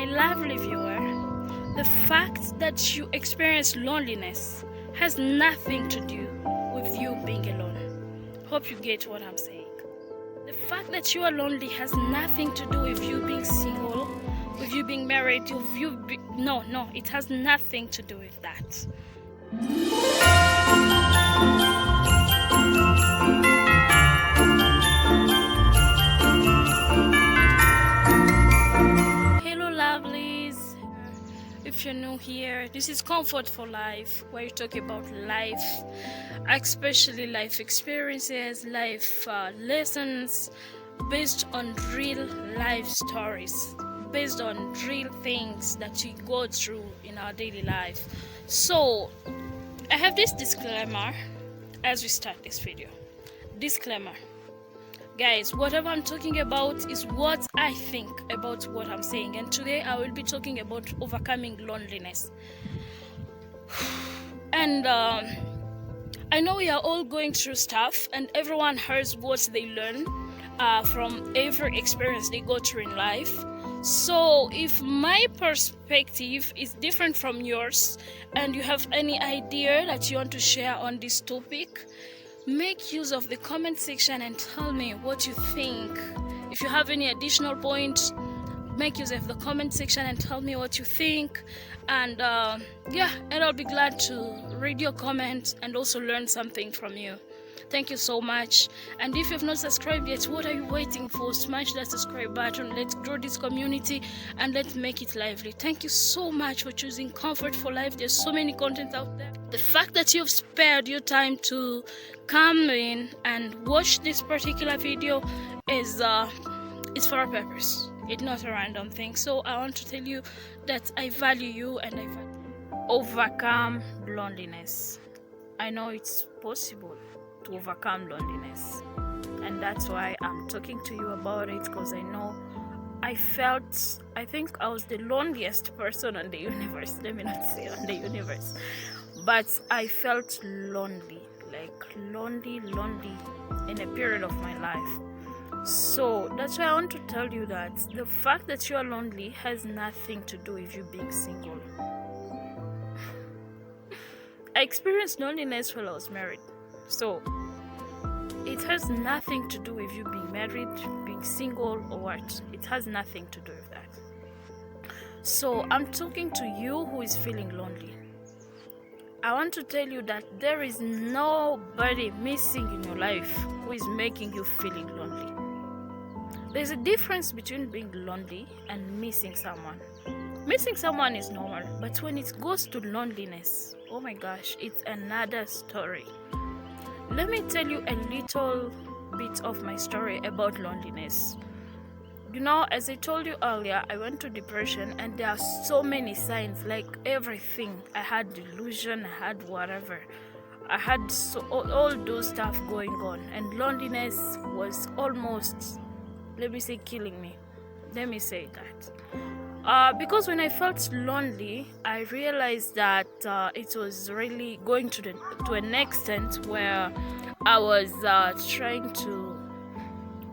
lovely viewer, the fact that you experience loneliness has nothing to do with you being alone. Hope you get what I'm saying. The fact that you are lonely has nothing to do with you being single, with you being married, no, it has nothing to do with that. Hello lovelies, if you're new here, this is Comfort for Life, where you talk about life, especially life experiences, life lessons based on real life stories, based on real things that we go through in our daily life. So I have this disclaimer as we start this video. Disclaimer, guys, whatever I'm talking about is what I think about what I'm saying, and today I will be talking about overcoming loneliness. And I know we are all going through stuff, and everyone has what they learn from every experience they go through in life. So if my perspective is different from yours and you have any idea that you want to share on this topic, make use of the comment section and tell me what you think. If you have any additional points, make use of the comment section and tell me what you think. And and I'll be glad to read your comment and also learn something from you. Thank you so much. And if you've not subscribed yet, what are you waiting for? Smash that subscribe button. Let's grow this community and let's make it lively. Thank you so much for choosing Comfort for Life. There's so many content out there. The fact that you've spared your time to come in and watch this particular video is for a purpose. It's not a random thing. So I want to tell you that I value you and I value overcome loneliness. I know it's possible to overcome loneliness, and that's why I'm talking to you about it, because I know I think I was the loneliest person on the universe. Let me not say on the universe, but I felt lonely, like lonely in a period of my life. So that's why I want to tell you that the fact that you are lonely has nothing to do with you being single. I experienced loneliness while I was married. So it has nothing to do with you being married, being single, or what. It has nothing to do with that. So I'm talking to you who is feeling lonely. I want to tell you that there is nobody missing in your life who is making you feeling lonely. There's a difference between being lonely and missing someone. Missing someone is normal, but when it goes to loneliness, oh my gosh, it's another story. Let me tell you a little bit of my story about loneliness. You know, as I told you earlier, I went to depression, and there are so many signs, like everything. I had delusion, I had whatever. I had all those stuff going on, and loneliness was almost, let me say, killing me. Let me say that. Because when I felt lonely, I realized that it was really going to an extent where I was trying to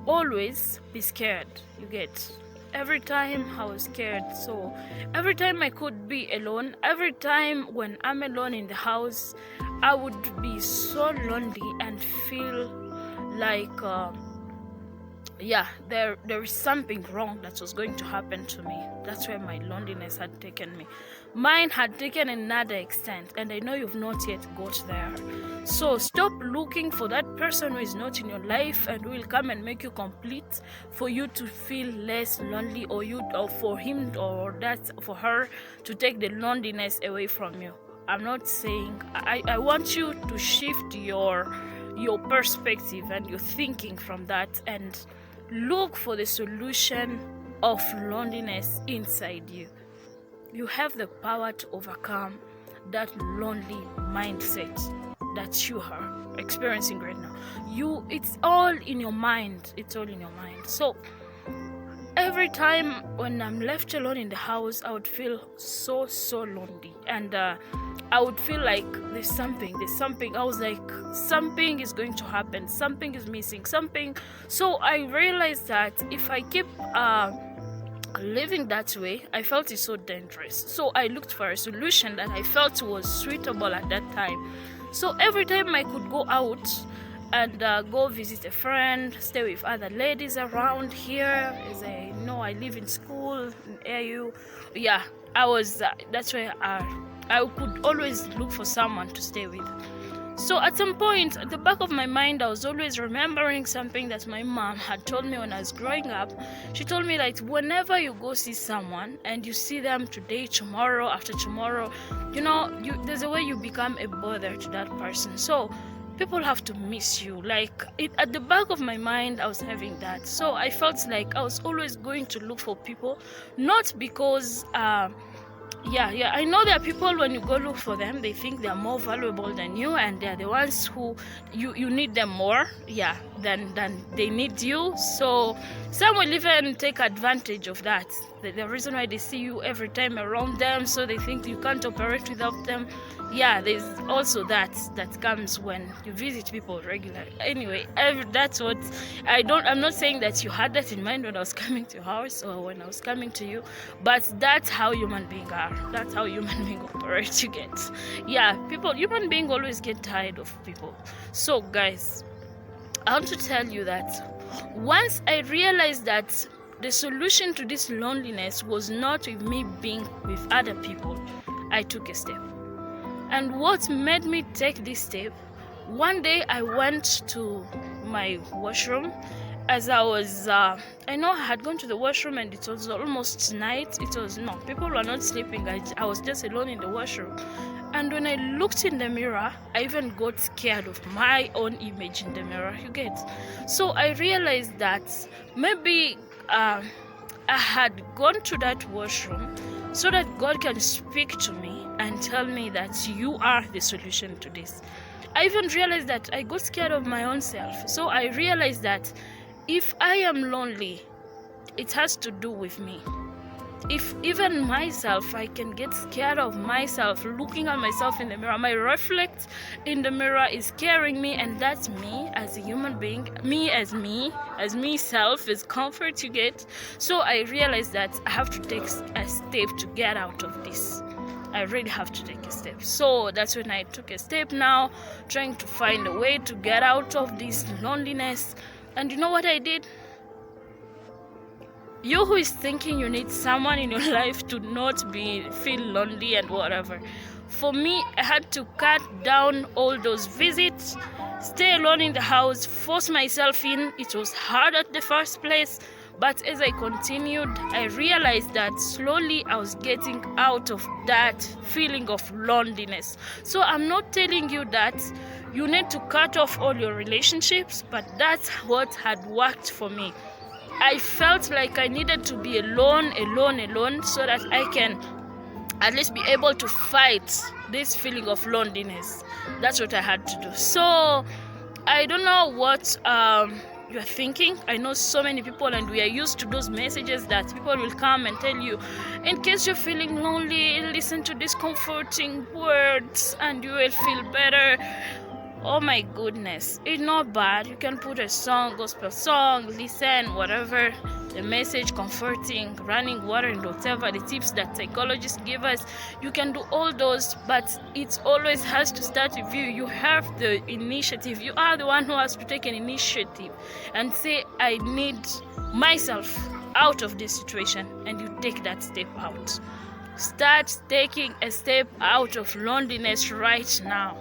always be scared. You get, every time I was scared. So every time I could be alone, every time when I'm alone in the house, I would be so lonely and feel like there is something wrong that was going to happen to me. That's where my loneliness had taken me. Mine had taken another extent, and I know you've not yet got there. So stop looking for that person who is not in your life and who will come and make you complete for you to feel less lonely, or for him or for her to take the loneliness away from you. I'm not saying, I want you to shift your perspective and your thinking from that and look for the solution of loneliness inside you. You have the power to overcome that lonely mindset that you are experiencing right now. It's all in your mind. It's all in your mind. So every time when I'm left alone in the house, I would feel so lonely, and I would feel like there's something. I was like, something is going to happen, something is missing, something. So I realized that if I keep living that way, I felt it's so dangerous. So I looked for a solution that I felt was suitable at that time. So every time I could go out and go visit a friend, stay with other ladies around here, as I know I live in school in AU. Yeah, I was that's why I could always look for someone to stay with. So at some point, at the back of my mind, I was always remembering something that my mom had told me when I was growing up. She told me that whenever you go see someone and you see them today, tomorrow, after tomorrow, there's a way you become a bother to that person. So people have to miss you. At the back of my mind, I was having that. So I felt like I was always going to look for people, not because I know there are people, when you go look for them, they think they're more valuable than you, and they're the ones who you need them more than they need you. So some will even take advantage of that. The reason why they see you every time around them, so they think you can't operate without them. There's also that comes when you visit people regularly. Anyway, that's what I'm not saying that you had that in mind when I was coming to your house or when I was coming to you, but that's how human beings are. That's how human beings operate. You get, human beings always get tired of people. So guys, I want to tell you that once I realized that the solution to this loneliness was not with me being with other people, I took a step. And what made me take this step, one day I went to my washroom. As I was, I had gone to the washroom and it was almost night. People were not sleeping. I was just alone in the washroom. And when I looked in the mirror, I even got scared of my own image in the mirror, you get. So I realized that maybe I had gone to that washroom so that God can speak to me and tell me that you are the solution to this. I even realized that I got scared of my own self. So I realized that if I am lonely, it has to do with me. If even myself, I can get scared of myself, looking at myself in the mirror, my reflect in the mirror is scaring me, and that's me as a human being, me as self, is comfort you get. So I realized that I have to take a step to get out of this. I really have to take a step. So that's when I took a step now, trying to find a way to get out of this loneliness. And you know what I did? You who is thinking you need someone in your life to not feel lonely and whatever. For me, I had to cut down all those visits, stay alone in the house, force myself in. It was hard at the first place, but as I continued, I realized that slowly I was getting out of that feeling of loneliness. So I'm not telling you that you need to cut off all your relationships, but that's what had worked for me. I felt like I needed to be alone, so that I can at least be able to fight this feeling of loneliness. That's what I had to do. So I don't know what you're thinking. I know so many people, and we are used to those messages that people will come and tell you, in case you're feeling lonely, listen to these comforting words and you will feel better. Oh my goodness, it's not bad. You can put a song, gospel song, listen, whatever, the message, comforting, running water, and whatever, the tips that psychologists give us. You can do all those, but it always has to start with you. You have the initiative. You are the one who has to take an initiative and say, I need myself out of this situation, and you take that step out. Start taking a step out of loneliness right now.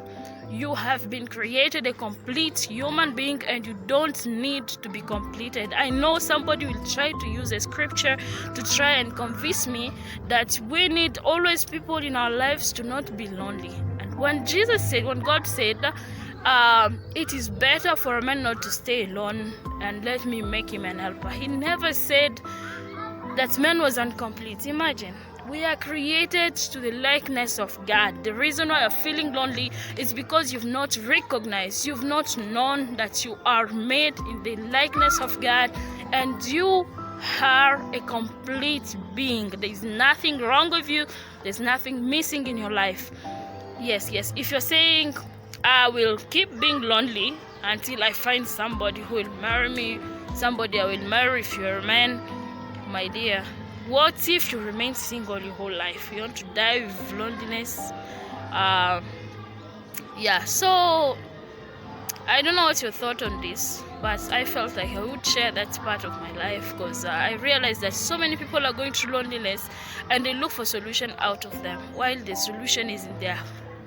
You have been created a complete human being, and you don't need to be completed. I know somebody will try to use a scripture to try and convince me that we need always people in our lives to not be lonely. And when God said, it is better for a man not to stay alone, and let me make him an helper, he never said that man was incomplete. Imagine. We are created to the likeness of God. The reason why you're feeling lonely is because you've not recognized, you've not known that you are made in the likeness of God, and you are a complete being. There's nothing wrong with you. There's nothing missing in your life. Yes. If you're saying, I will keep being lonely until I find somebody who will marry me, somebody I will marry if you're a man, my dear, What if you remain single your whole life? You want to die with loneliness? Yeah, so I don't know what's your thought on this, but I felt like I would share that part of my life because I realized that so many people are going through loneliness and they look for solution out of them, while the solution is in their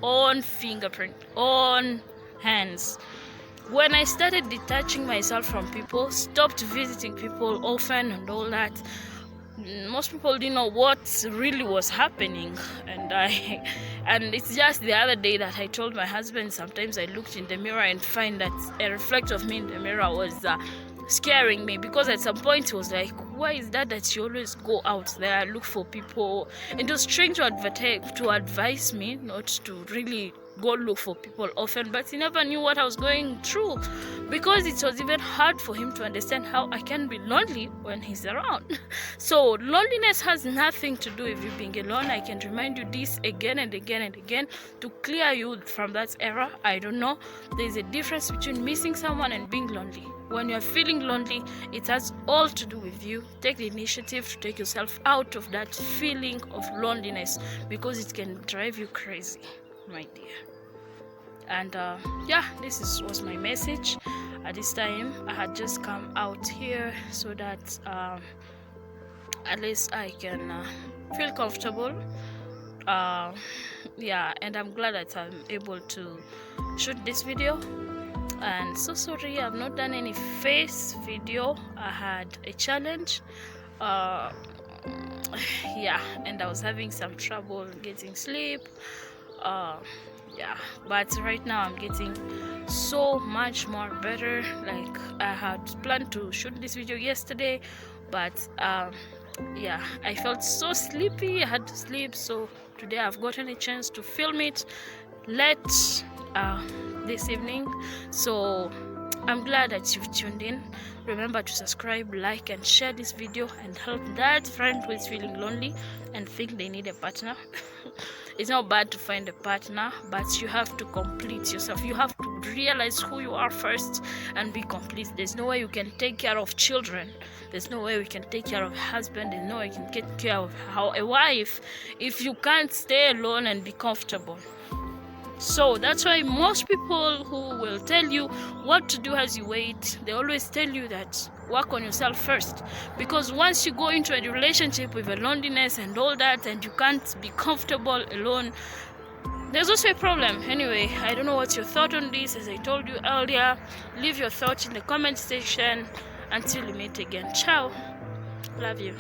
own fingerprint, own hands. When I started detaching myself from people, stopped visiting people often and all that, most people didn't know what really was happening, and it's just the other day that I told my husband sometimes I looked in the mirror and find that a reflection of me in the mirror was scaring me, because at some point he was like, why is that you always go out there, look for people? And it was trying to advise me not to really go look for people often, but he never knew what I was going through, because it was even hard for him to understand how I can be lonely when he's around. So loneliness has nothing to do with you being alone. I can remind you this again and again and again to clear you from that error. I don't know, there's a difference between missing someone and being lonely. When you're feeling lonely, it has all to do with you. Take the initiative to take yourself out of that feeling of loneliness, because it can drive you crazy, my dear. And yeah, this was my message. At this time I had just come out here so that at least I can feel comfortable. Yeah, and I'm glad that I'm able to shoot this video. And so sorry I've not done any face video. I had a challenge, yeah, and I was having some trouble getting sleep. Yeah, but right now I'm getting so much more better. Like, I had planned to shoot this video yesterday, but yeah, I felt so sleepy, I had to sleep. So today I've gotten a chance to film it late this evening. So I'm glad that you've tuned in. Remember to subscribe, like, and share this video, and help that friend who is feeling lonely and think they need a partner. It's not bad to find a partner, but you have to complete yourself. You have to realize who you are first and be complete. There's no way you can take care of children. There's no way we can take care of a husband. There's no way you can take care of a wife if you can't stay alone and be comfortable. So that's why most people who will tell you what to do as you wait, they always tell you that work on yourself first, because once you go into a relationship with a loneliness and all that, and you can't be comfortable alone, there's also a problem. Anyway, I don't know what's your thought on this. As I told you earlier, leave your thoughts in the comment section. Until we meet again, ciao, love you.